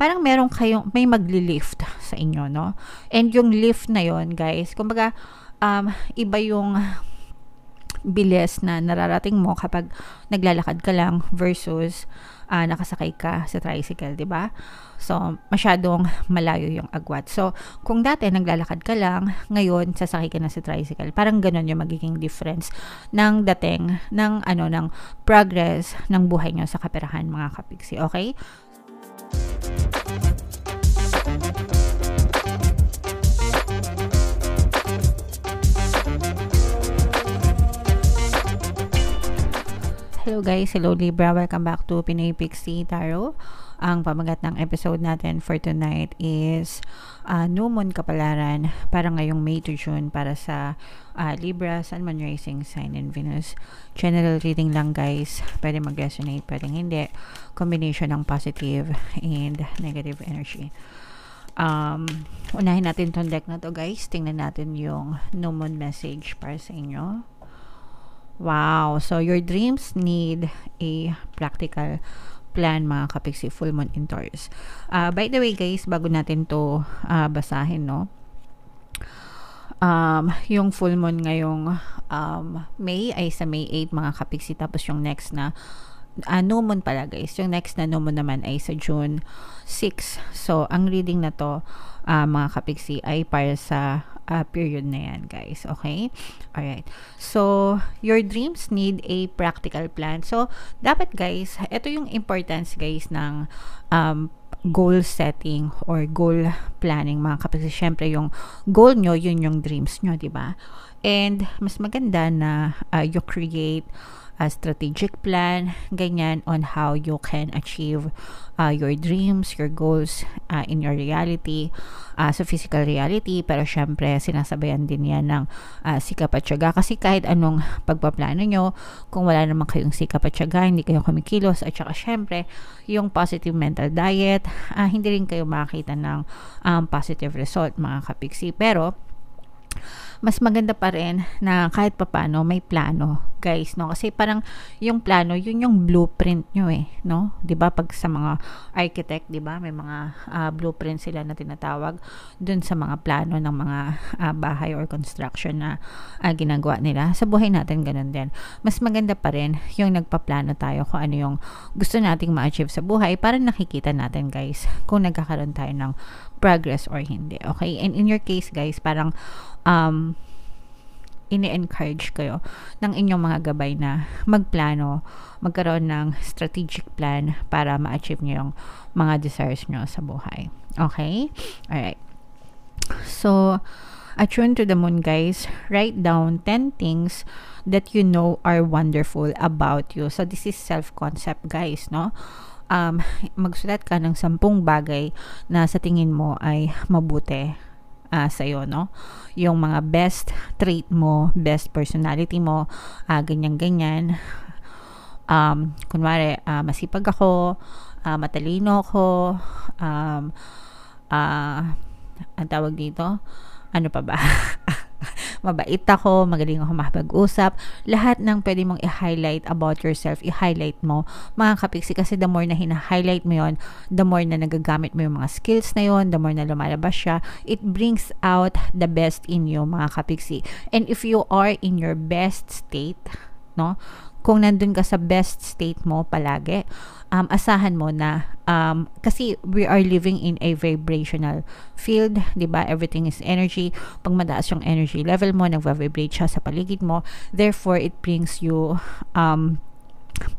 parang may magli-lift sa inyo, no? And yung lift na yon, guys, kumbaga, iba yung bilis na nararating mo kapag naglalakad ka lang versus nakasakay ka sa tricycle, di ba? So, masyadong malayo yung agwat. So, kung dati naglalakad ka lang, ngayon sasakay ka na sa tricycle. Parang ganun yung magiging difference ng dating ng progress ng buhay nyo sa kaperahan, mga kapiksi. Okay? Hello guys, hello Libra, welcome back to Pinoy Pixie Tarot. Ang pamagat ng episode natin for tonight is New Moon Kapalaran para ngayong May to June para sa Libra, Sun, Moon, Rising Sign, and Venus. General reading lang guys, pwede mag-resonate, pwede hindi. Combination ng positive and negative energy. Unahin natin tong deck na to guys, tingnan natin yung New Moon message para sa inyo. Wow, so your dreams need a practical plan, mga kapiksi, full moon in Taurus. By the way guys, bago natin to basahin, no? Yung full moon ngayong May ay sa May 8, mga kapiksi, tapos yung next na new moon pala guys, yung next na new moon naman ay sa June 6. So ang reading na to, mga kapiksi, ay para sa period na yan guys, okay? Alright, so your dreams need a practical plan. So dapat guys, ito yung importance guys ng goal setting or goal planning, mga kapatid. Syempre yung goal nyo, yun yung dreams nyo, diba? And mas maganda na you create a strategic plan, ganyan, on how you can achieve your dreams, your goals in your reality, sa physical reality. Pero syempre sinasabayan din yan ng sikap at tiyaga, kasi kahit anong pagpaplano nyo, kung wala naman kayong sikap at tiyaga, hindi kayo kumikilos, at saka syempre yung positive mental diet, hindi rin kayo makakita ng positive result, mga kapiksi. Pero mas maganda pa rin na kahit papano may plano guys, no? Kasi parang yung plano, yun yung blueprint nyo no? 'Di ba pag sa mga architect, 'di ba, may mga blueprint sila na tinatawag dun sa mga plano ng mga bahay or construction na ginagawa nila. Sa buhay natin ganun din. Mas maganda pa rin yung nagpaplano tayo kung ano yung gusto nating ma-achieve sa buhay, para nakikita natin guys kung nagkakaroon tayo ng progress or hindi. Okay? And in your case guys, parang ini-encourage kayo ng inyong mga gabay na magplano, magkaroon ng strategic plan para ma-achieve nyo yung mga desires nyo sa buhay. Okay? Alright. So, attune to the moon guys. Write down 10 things that you know are wonderful about you. So, this is self-concept guys, no? Magsulat ka ng 10 bagay na sa tingin mo ay mabuti sa'yo, no? Yung mga best trait mo, best personality mo, ganyan-ganyan. Kunwari, masipag ako, matalino ako, ang tawag dito, ano pa ba? Mabait ako, magaling ako makipag-usap. Lahat ng pwede mong i-highlight about yourself, i-highlight mo, mga kapiksi, kasi the more na hina-highlight mo yon, the more na nagagamit mo yung mga skills na yon, the more na lumalabas siya, it brings out the best in you, mga kapiksi. And if you are in your best state, no, kung nandun ka sa best state mo palagi, asahan mo na, kasi we are living in a vibrational field, diba? Everything is energy. Pag mataas yung energy level mo, nagva-vibrate siya sa paligid mo, therefore it brings you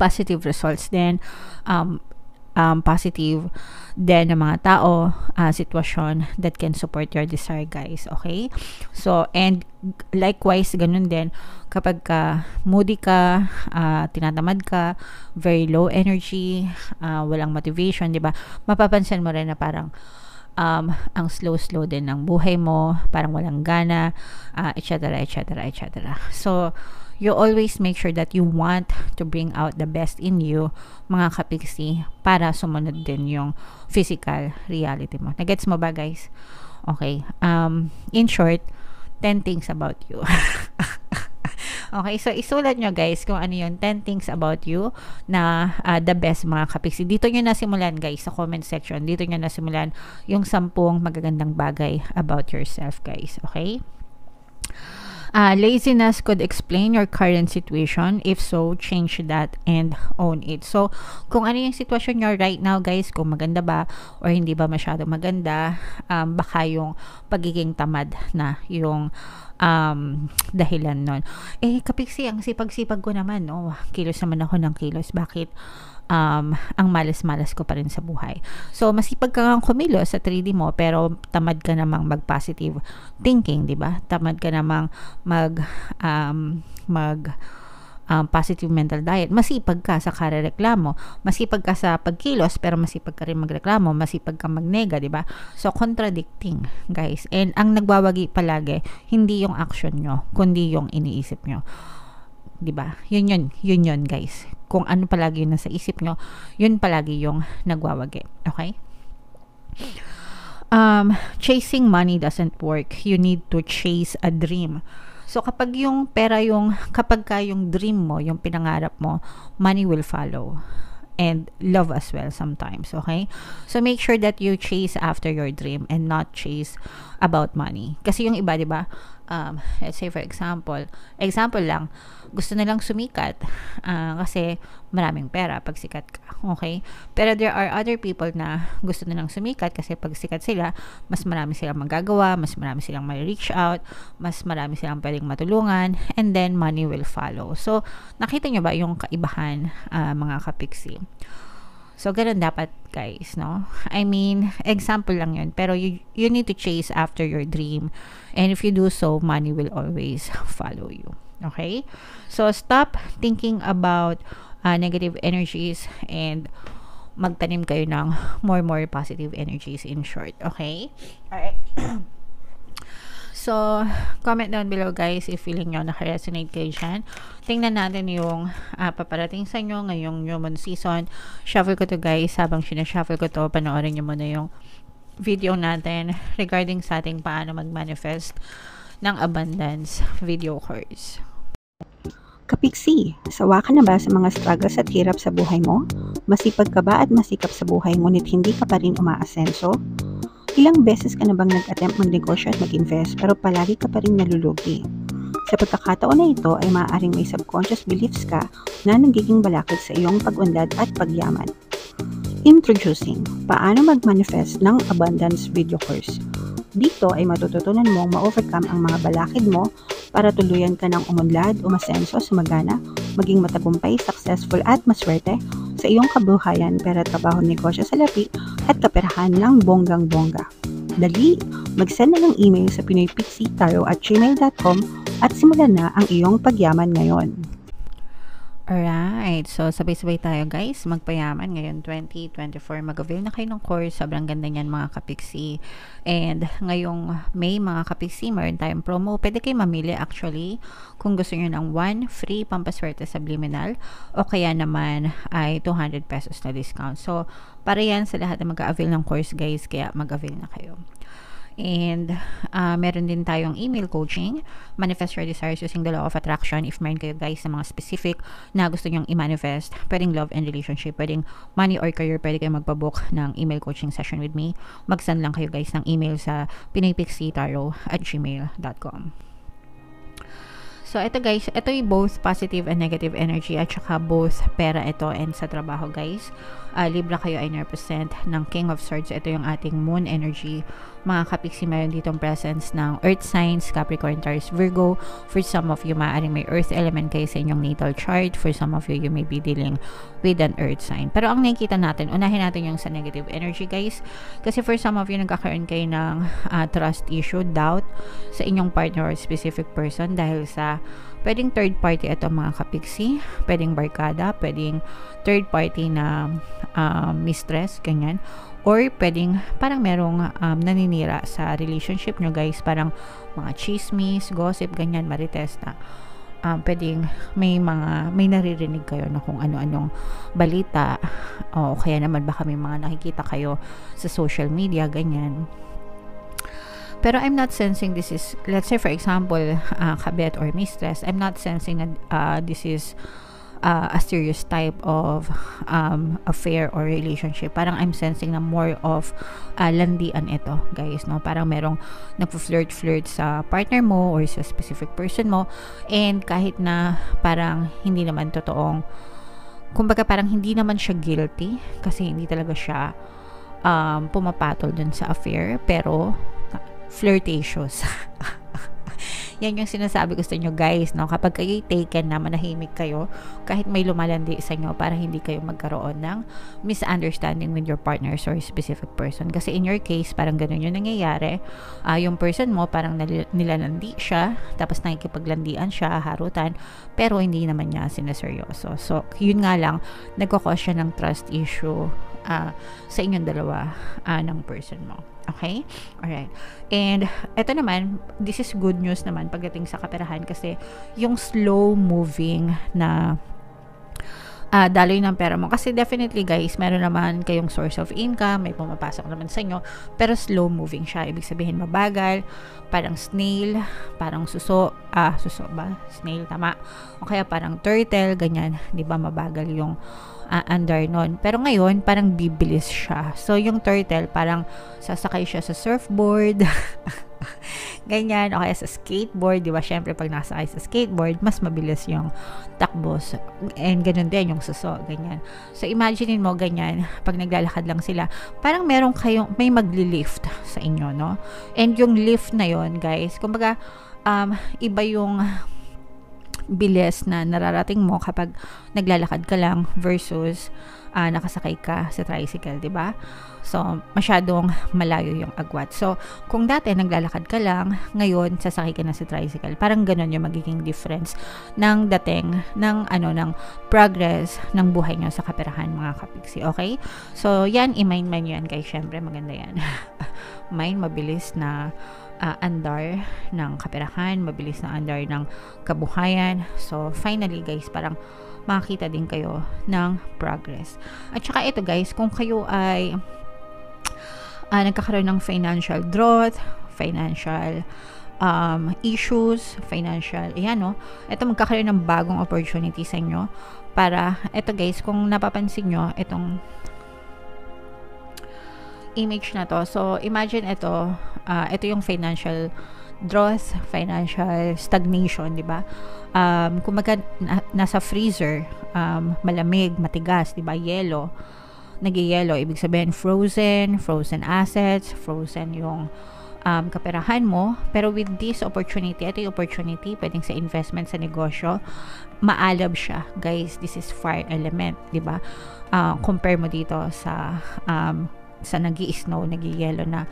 positive results then, positive din ng mga tao, sitwasyon that can support your desire guys, okay? So, and likewise, ganun din kapag moody ka, tinatamad ka, very low energy, walang motivation, di ba? Mapapansin mo rin na parang ang slow din ng buhay mo, parang walang gana, etc. So, you always make sure that you want to bring out the best in you, mga kapiksi, para sumunod din yung physical reality mo. Nagets mo ba guys? Okay. In short, 10 things about you. Okay, so isulat nyo guys kung ano yung 10 things about you na the best mga kapiksi. Dito nyo nasimulan guys sa comment section. Dito nyo nasimulan yung 10 magagandang bagay about yourself guys. Okay? Laziness could explain your current situation. If so, change that and own it. So, kung ano yung sitwasyon nyo right now, guys, kung maganda ba or hindi ba masyado maganda, baka yung pagiging tamad na yung dahilan nun. Kapiksi, ang sipag-sipag ko naman, no? Kilos naman ako ng kilos. Bakit? Ang malas-malas ko pa rin sa buhay. So, masipag ka nga kumilos sa 3D mo, pero tamad ka namang mag-positive thinking, di ba? Tamad ka namang positive mental diet. Masipag ka sa karereklamo. Masipag ka sa pagkilos, pero masipag ka rin magreklamo. Masipag ka magnega, di ba? So, contradicting, guys. And ang nagwawagi palagi, hindi yung action nyo, kundi yung iniisip nyo. Diba? Yun guys. Kung ano palagi yung nasa isip nyo, yun palagi yung nagwawagi. Okay? Chasing money doesn't work. You need to chase a dream. So, kapag yung dream mo, yung pinangarap mo, money will follow. And love as well sometimes. Okay? So, make sure that you chase after your dream and not chase about money. Kasi yung iba, diba? Let's say for example lang, gusto nilang sumikat kasi maraming pera pag sikat ka, okay? Pero there are other people na gusto nilang sumikat kasi pag sikat sila, mas marami silang magagawa, mas marami silang may reach out, mas marami silang pwedeng matulungan, and then money will follow. So, nakita nyo ba yung kaibahan, mga kapiksi? So, ganun dapat, guys, no? I mean, example lang yun. Pero you need to chase after your dream. And if you do so, money will always follow you. Okay? So, stop thinking about negative energies and magtanim kayo ng more positive energies in short. Okay? Alright. So, comment down below guys if feeling nyo naka-resonate kayo dyan. Tingnan natin yung paparating sa inyo ngayong new moon season. Shuffle ko to guys. Habang sinashuffle ko to, panoorin nyo muna yung video natin regarding sa ating paano mag-manifest ng abundance video course. Kapiksi, sawa ka na ba sa mga struggles at hirap sa buhay mo? Masipag ka ba at masikap sa buhay ngunit hindi ka pa rin umaasenso? Ilang beses ka na bang nag-attempt magnegosyo at mag-invest pero palagi ka pa rin nalulugi? Sa pagkakataon na ito ay maaaring may subconscious beliefs ka na nagiging balakid sa iyong pag-unlad at pagyaman. Introducing, paano mag-manifest ng abundance video course. Dito ay matututunan mong ma-overcome ang mga balakid mo para tuluyan ka ng umunlad, umasenso, sumagana, maging matagumpay, successful at maswerte sa iyong kabuhayan, pera, trabaho, negosyo sa lapi at kaperahan ng bonggang-bongga. Dali, mag-send na ng email sa pinoypixitaro@gmail.com at simulan na ang iyong pagyaman ngayon. Alright, so sabay-sabay tayo guys, magpayaman ngayon 2024, mag-avail na kayo ng course, sobrang ganda niyan mga kapiksi. And ngayong May mga kapiksi, meron tayong promo, pwede kayo mamili actually kung gusto nyo ng 1 free pampaswerte subliminal o kaya naman ay 200 pesos na discount. So para yan sa lahat na mag-avail ng course guys, kaya mag-avail na kayo. And meron din tayong email coaching, manifest your desires using the law of attraction. If meron kayo guys sa mga specific na gusto nyong i-manifest, pwedeng love and relationship, pwedeng money or career, pwede kayo magpabook ng email coaching session with me. Mag-send lang kayo guys ng email sa pinoypixitaro@gmail.com. So, ito guys, ito yung both positive and negative energy at saka both pera ito and sa trabaho guys. Libra kayo ay 9% ng King of Swords. Ito yung ating moon energy. Mga kapiksi, mayroon ditong presence ng earth signs, Capricorn, Taurus, Virgo. For some of you, maaaring may earth element kayo sa inyong natal chart. For some of you, you may be dealing with an earth sign. Pero ang nakikita natin, unahin natin yung sa negative energy guys. Kasi for some of you, nagkakaroon kayo ng trust issue, doubt sa inyong partner or specific person dahil sa pwedeng third party ito mga kapiksi, pwedeng barkada, pwedeng third party na mistress, ganyan. Or pwedeng parang merong naninira sa relationship nyo guys, parang mga chismis, gossip, ganyan, marites na. Pwedeng may naririnig kayo na kung ano-anong balita o kaya naman baka may mga nakikita kayo sa social media, ganyan. Pero I'm not sensing this is, let's say for example, kabet or mistress, I'm not sensing that this is a serious type of affair or relationship. Parang I'm sensing na more of landian ito, guys, no? Parang merong nagpo-flirt sa partner mo or sa specific person mo, and kahit na parang hindi naman totoong, kumbaga parang hindi naman siya guilty kasi hindi talaga siya pumapatol dun sa affair, pero flirtatious. Yan yung sinasabi ko sa inyo, guys, no? Kapag kayo taken na, manahimik kayo, kahit may lumalandi sa inyo, para hindi kayo magkaroon ng misunderstanding with your partners or specific person. Kasi in your case, parang ganun yung nangyayari. Yung person mo, parang nilalandi siya, tapos nakikipaglandian siya, harutan, pero hindi naman niya sinaseryoso. So, yun nga lang, nagkakos siya ng trust issue sa inyong dalawa ng person mo. Okay? Alright. And ito naman, this is good news naman pagdating sa kaperahan, kasi yung slow moving na daloy ng pera mo. Kasi definitely, guys, meron naman kayong source of income, may pumapasok naman sa inyo, pero slow moving siya. Ibig sabihin mabagal, parang snail, parang suso ba? Snail, tama. O kaya parang turtle, ganyan. Di ba mabagal yung under nun. Pero ngayon, parang bibilis siya. So, yung turtle, parang sasakay siya sa surfboard. Ganyan. O kaya sa skateboard. Di ba? Syempre, pag nasakay sa skateboard, mas mabilis yung takbo. And ganun din yung suso. Ganyan. So, imaginein mo, ganyan. Pag naglalakad lang sila, parang may magli-lift sa inyo, no? And yung lift na yon, guys, kumbaga, iba yung bilis na nararating mo kapag naglalakad ka lang versus nakasakay ka sa tricycle, di ba? So, masyadong malayo yung agwat. So, kung dati naglalakad ka lang, ngayon sasakay ka na sa tricycle. Parang ganun yung magiging difference ng dating ng progress ng buhay nyo sa kaperahan, mga kapiksi. Okay? So, yan, i-mind nyo yan, guys. Syempre, maganda yan. Mind, mabilis na andar ng kaperahan, mabilis na andar ng kabuhayan. So, finally, guys, parang makakita din kayo ng progress. At saka ito, guys, kung kayo ay nagkakaroon ng financial growth, financial issues, financial, ayan, no? Ito, magkakaroon ng bagong opportunity sa inyo para, ito, guys, kung napapansin nyo, itong image na to. So, imagine ito yung financial growth, financial stagnation, di ba? Kumaga, nasa freezer, malamig, matigas, di ba? Yellow, nag-yellow, ibig sabihin frozen assets, frozen yung kaperahan mo. Pero with this opportunity, ito yung opportunity, pwedeng sa investment, sa negosyo, maalab siya, guys. This is fire element, di ba? Compare mo dito sa nag-i-snow, nag-i-yellow na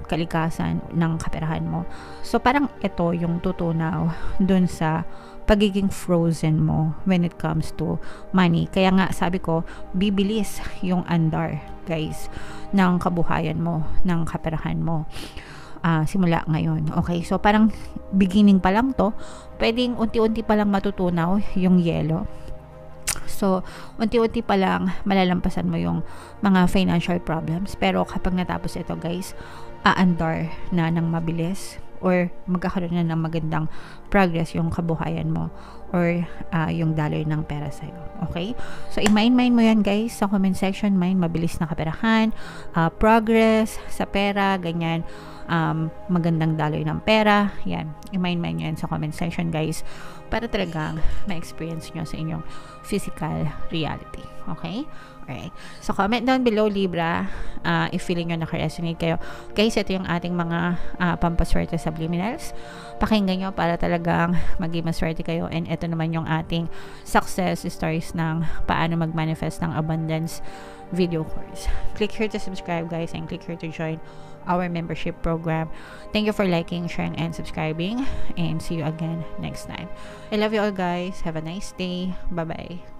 kalikasan ng kaperahan mo. So, parang ito yung tutunaw dun sa pagiging frozen mo when it comes to money. Kaya nga, sabi ko, bibilis yung andar, guys, ng kabuhayan mo, ng kaperahan mo. Simula ngayon. Okay? So, parang beginning pa lang to. Pwedeng unti-unti pa lang matutunaw yung yellow. So, unti-unti pa lang malalampasan mo yung mga financial problems. Pero kapag natapos ito, guys, aandar na ng mabilis or magkakaroon na ng magandang progress yung kabuhayan mo or yung daloy ng pera sa'yo. Okay? So, i-mind mo yan, guys, sa comment section. Mabilis na kaperahan, progress sa pera, ganyan, magandang daloy ng pera. Yan. I-mind yan sa comment section, guys, para talagang ma-experience nyo sa inyong physical reality. Okay? Alright. So, comment down below, Libra, if feeling nyo naka-resonate kayo. Guys, ito yung ating mga pampaswerte subliminals. Pakinggan nyo para talagang maging maswerte kayo. And ito naman yung ating success stories ng paano mag-manifest ng abundance video course. Click here to subscribe, guys, and click here to join our membership program. Thank you for liking, sharing, and subscribing, and see you again next time. I love you all, guys. Have a nice day. Bye-bye.